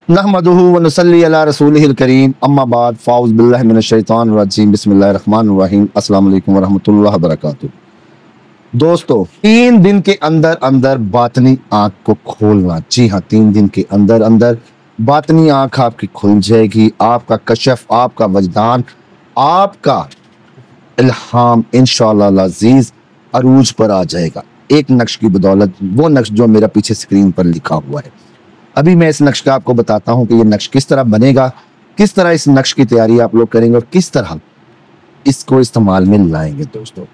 नहमदुहु व नुसल्ली अला रसूलिहिल करीम अम्मा बाद फ़ाउज़ बिल्लाहि मिनश शैतानिर रजीम बिस्मिल्लाहिर रहमानिर रहीम अस्सलामु अलैकुम व रहमतुल्लाहि व बरकातुहू। दोस्तों, 3 दिन के अंदर अंदर बातनी आँख को खोलना। जी हाँ, 3 दिन के अंदर अंदर बातनी आँख आपकी खुल जाएगी। आपका कशफ, आपका वजदान, आपका इल्हाम इंशाअल्लाह अज़ीज़ अरूज पर आ जाएगा एक नक्श की बदौलत। वो नक्श जो मेरा पीछे स्क्रीन पर लिखा हुआ है। अभी मैं इस नक्श का आपको बताता हूँ कि ये नक्श किस तरह बनेगा, किस तरह इस नक्श की तैयारी आप लोग करेंगे और किस तरह इसको इस्तेमाल में लाएंगे दोस्तों।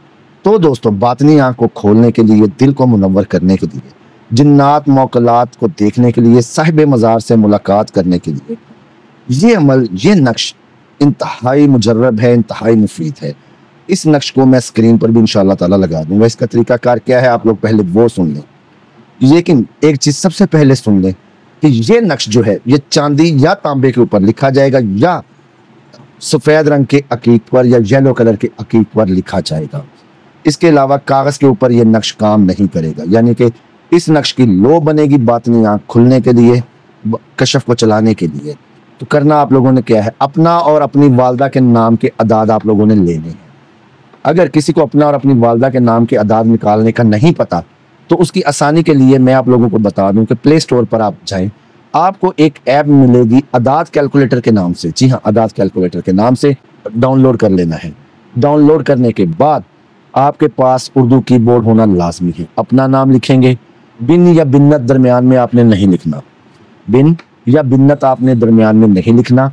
तो दोस्तों, बातनी आँख को खोलने के लिए, दिल को मुनव्वर करने के लिए, जिन्नात मौकलात को देखने के लिए, साहिब मज़ार से मुलाकात करने के लिए ये अमल, ये नक्श इंतहाई मुजर्रब है, इंतहाई मुफीद है। इस नक्श को मैं स्क्रीन पर भी इंशाअल्लाह ताला लगा दूंगा। इसका तरीकाकार क्या है आप लोग पहले वो सुन लें, लेकिन एक चीज़ सबसे पहले सुन लें कि ये नक्श जो है ये चांदी या तांबे के ऊपर लिखा जाएगा या सफ़ेद रंग के अकीक पर या येलो कलर के अकीक पर लिखा जाएगा। इसके अलावा कागज़ के ऊपर ये नक्श काम नहीं करेगा। यानी कि इस नक्श की लो बनेगी बातनी आँख खुलने के लिए, कशफ को चलाने के लिए। तो करना आप लोगों ने क्या है, अपना और अपनी वालदा के नाम के अदाद आप लोगों ने लेने हैं। अगर किसी को अपना और अपनी वालदा के नाम के अदाद निकालने का नहीं पता तो उसकी आसानी के लिए मैं आप लोगों को बता दूं कि प्ले स्टोर पर आप जाएं, आपको एक ऐप मिलेगी अदाद कैलकुलेटर के नाम से। जी हाँ, अदाद कैलकुलेटर के नाम से डाउनलोड कर लेना है। डाउनलोड करने के बाद आपके पास उर्दू कीबोर्ड होना लाजमी है। अपना नाम लिखेंगे, बिन या बिन्नत दरमियान में आपने नहीं लिखना। बिन या बिन्नत आपने दरमियान में नहीं लिखना।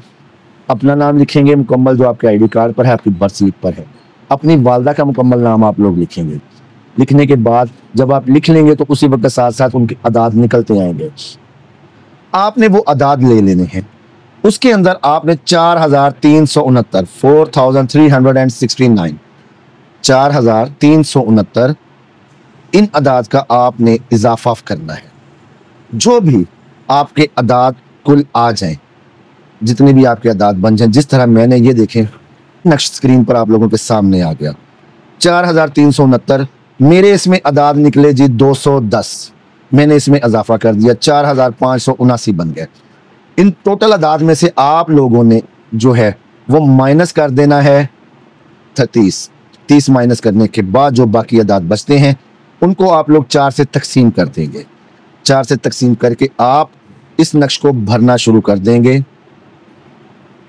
अपना नाम लिखेंगे मुकम्मल, जो आपके ID कार्ड पर है, आपकी बर्थ स्लिप पर है। अपनी वालदा का मुकम्मल नाम आप लोग लिखेंगे। लिखने के बाद जब आप लिख लेंगे तो उसी वक्त साथ साथ उनके अदाद निकलते आएंगे। आपने वो अदाद ले लेने हैं। उसके अंदर आपने 4369 4369 4369 इन अदाद का आपने इजाफा करना है। जो भी आपके अदाद कुल आ जाएं, जितने भी आपके अदाद बन जाएं, जिस तरह मैंने ये देखें नक्श स्क्रीन पर आप लोगों के सामने आ गया 4369। मेरे इसमें अदाद निकले जी 210, मैंने इसमें इजाफा कर दिया 4579 बन गए। इन टोटल अदाद में से आप लोगों ने जो है वो माइनस कर देना है 30 माइनस करने के बाद जो बाकी अदाद बचते हैं उनको आप लोग 4 से तकसीम कर देंगे। 4 से तकसीम करके आप इस नक्श को भरना शुरू कर देंगे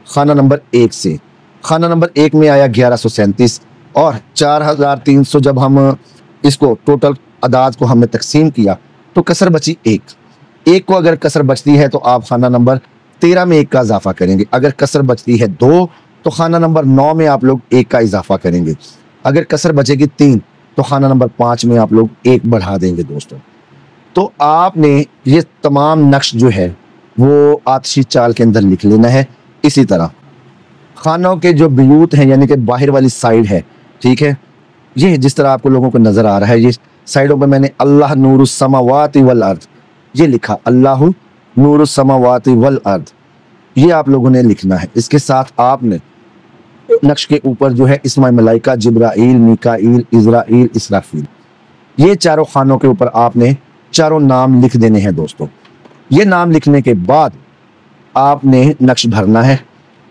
खाना नंबर 1 से। खाना नंबर 1 में आया 1137 और 4300 जब हम इसको टोटल अदाद को हमने तकसीम किया तो कसर बची 1 को अगर कसर बचती है तो आप खाना नंबर 13 में 1 का इजाफा करेंगे। अगर कसर बचती है 2 तो खाना नंबर 9 में आप लोग 1 का इजाफा करेंगे। अगर कसर बचेगी 3 तो खाना नंबर 5 में आप लोग 1 बढ़ा देंगे दोस्तों। तो आपने ये तमाम नक्श जो है वो आतिशी चाल के अंदर लिख लेना है। इसी तरह खानों के जो बियूत हैं यानी कि बाहर वाली साइड है, ठीक है, ये जिस तरह आपको लोगों को नजर आ रहा है, ये साइडों पे मैंने अल्लाह नूरुस समावाति वल अर्द ये लिखा, अल्लाह नूरुस समावाति वल अर्द, ये आप लोगों ने लिखना है। इसके साथ आपने नक्श के ऊपर जो है इस्माए मलाइका, जिब्राइल, मिकाईल, इज़राइल, इसराफील, ये चारों खानों के ऊपर आपने चारों नाम लिख देने हैं दोस्तों। ये नाम लिखने के बाद आपने नक्श भरना है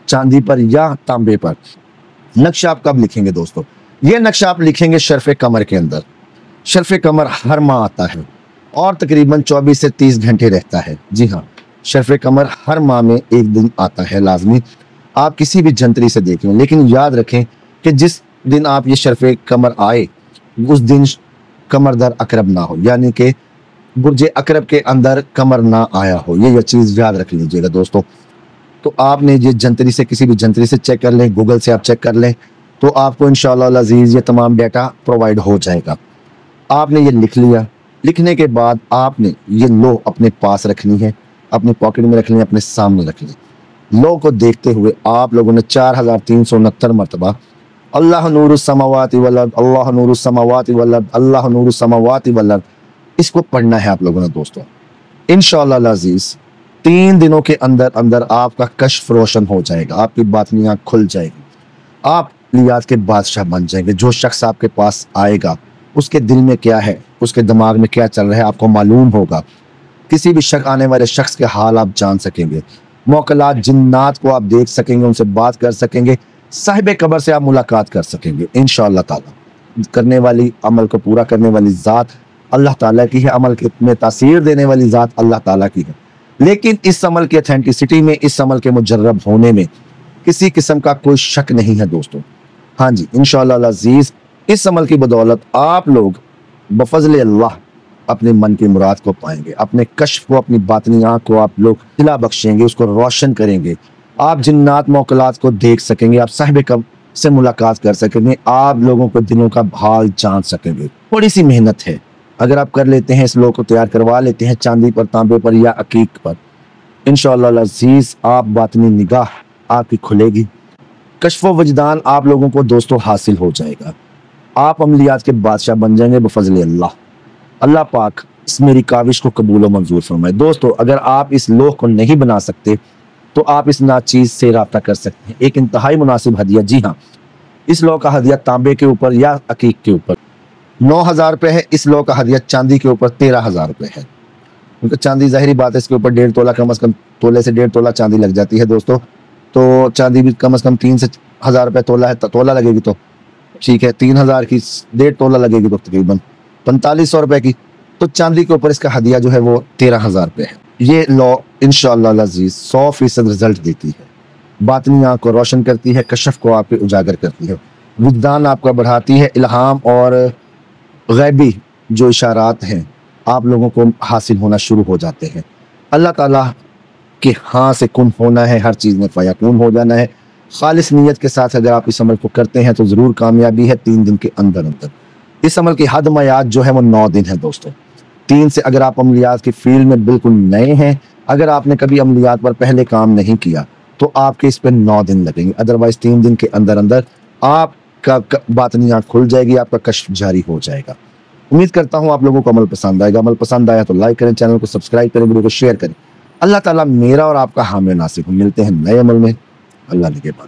चांदी पर या तांबे पर। नक्श आप कब लिखेंगे दोस्तों? ये नक्श आप लिखेंगे शर्फ़े कमर के अंदर। शर्फ़े कमर हर माह आता है और तकरीबन 24 से 30 घंटे रहता है। जी हाँ, शर्फ़े कमर हर माह में एक दिन आता है लाजमी। आप किसी भी जंतरी से देख लें, लेकिन याद रखें कि जिस दिन आप ये शर्फ़े कमर आए उस दिन कमर दर अकरब ना हो, यानी कि बुर्ज अकरब के अंदर कमर ना आया हो। ये चीज़ याद रख लीजिएगा दोस्तों। तो आपने ये जंतरी से, किसी भी जंतरी से चेक कर लें, गूगल से आप चेक कर लें, तो आपको इंशाअल्लाह अज़ीज़ ये तमाम डाटा प्रोवाइड हो जाएगा। आपने ये लिख लिया। लिखने के बाद आपने ये लो अपने पास रखनी है, अपनी पॉकेट में रखनी है, अपने सामने रख ली। लो को देखते हुए आप लोगों ने 4369 मरतबा अल्लाह नूरुस समावाति वल अर्द, अल्लाह नूरुस समावाति वल अर्द, अल्लाह नूरुस समावाति वल अर्द, इसको पढ़ना है आप लोगों ने दोस्तों। इंशाअल्लाह अज़ीज़ 3 दिनों के अंदर अंदर आपका कश्फ रोशन हो जाएगा, आपकी बातनियाँ खुल जाएगी, आप लियात के बादशाह बन जाएंगे। जो शख्स आपके पास आएगा उसके दिल में क्या है, उसके दिमाग में क्या चल रहा है आपको मालूम होगा। किसी भी शक आने वाले शख्स के हाल आप जान सकेंगे। मौकलात जिन्नात को आप देख सकेंगे, उनसे बात कर सकेंगे, साहिब कब्र से आप मुलाकात कर सकेंगे इंशाअल्लाह ताला। करने वाली अमल को पूरा करने वाली ज़ात अल्लाह ताला की है, अमल में तासीर देने वाली ज़ात अल्लाह ताला की है। लेकिन इस अमल की ऑथेंटिसिटी में, इस अमल के मुजर्रब होने में किसी किस्म का कोई शक नहीं है दोस्तों। हाँ जी, इंशाअल्लाह अज़ीज़ इस अमल की बदौलत आप लोग बफज़ल अल्लाह अपने मन की मुराद को पाएंगे, अपने कश्फ को, अपनी बातनी आँख को आप लोग खिला बख्शेंगे, उसको रोशन करेंगे। आप जिन्नात मौकलात को देख सकेंगे, आप साहिब कब्र से मुलाकात कर सकेंगे, आप लोगों को दिलों का हाल जान सकेंगे। थोड़ी सी मेहनत है, अगर आप कर लेते हैं, इस लोग को तैयार करवा लेते हैं चांदी पर, तांबे पर या अकीक पर, इंशाअल्लाह अज़ीज़ आप बातनी निगाह आपकी खुलेगी, कश्फ वजदान आप लोगों को दोस्तों हासिल हो जाएगा। आप अमलियात के बादशाह बन जाएंगे बफज़ल अल्लाह। अल्लाह पाक इस मेरी काविश को कबूल व मंजूर फरमाए। दोस्तों अगर आप इस लोह को नहीं बना सकते तो आप इस नाचीज़ से रब्ता कर सकते हैं। एक इंतहाई मुनासिब हदिया, जी हाँ, इस लोह का हदिया तांबे के ऊपर या अकीक के ऊपर 9,000 रुपये है। इस लोह का हदिया चांदी के ऊपर 13,000 रुपये है। क्योंकि चांदी जाहिर बात है इसके ऊपर 1.5 तोला, कम से कम तोले से 1.5 तोला चांदी लग जाती है दोस्तों। तो चांदी भी कम से कम 3 से 1,000 रुपये तोला है, तोला लगेगी तो ठीक है, 3,000 की 1.5 तोला लगेगी तो तकरीबन 4500 रुपये की। तो चांदी के ऊपर इसका हदिया जो है वो 13,000 रुपये है। ये लॉ इंशाअल्लाह अज़ीज़ 100% रिजल्ट देती है, बातनी आँख को रोशन करती है, कशफ को आपके उजागर करती है, विजदान आपका बढ़ाती है, इल्हाम और गैबी जो इशारात हैं आप लोगों को हासिल होना शुरू हो जाते हैं। अल्लाह ताला के हाँ से कुन होना है, हर चीज़ में फ़यकून हो जाना है। खालिस नीयत के साथ अगर आप इस अमल को करते हैं तो ज़रूर कामयाबी है 3 दिन के अंदर अंदर। इस अमल की हद मयाद जो है वो 9 दिन है दोस्तों। 3 से अगर आप अमलियात की फील्ड में बिल्कुल नए हैं, अगर आपने कभी अमलियात पर पहले काम नहीं किया तो आपके इस पर 9 दिन लगेंगे। अदरवाइज 3 दिन के अंदर अंदर आपका बातनी आँख खुल जाएगी, आपका कश्फ जारी हो जाएगा। उम्मीद करता हूँ आप लोगों को अमल पसंद आएगा। अमल पसंद आया तो लाइक करें, चैनल को सब्सक्राइब करें, वीडियो को शेयर करें। अल्लाह ताला मेरा और आपका हामी नासिर हो। मिलते हैं नए अमल में। अल्लाह निगहबान।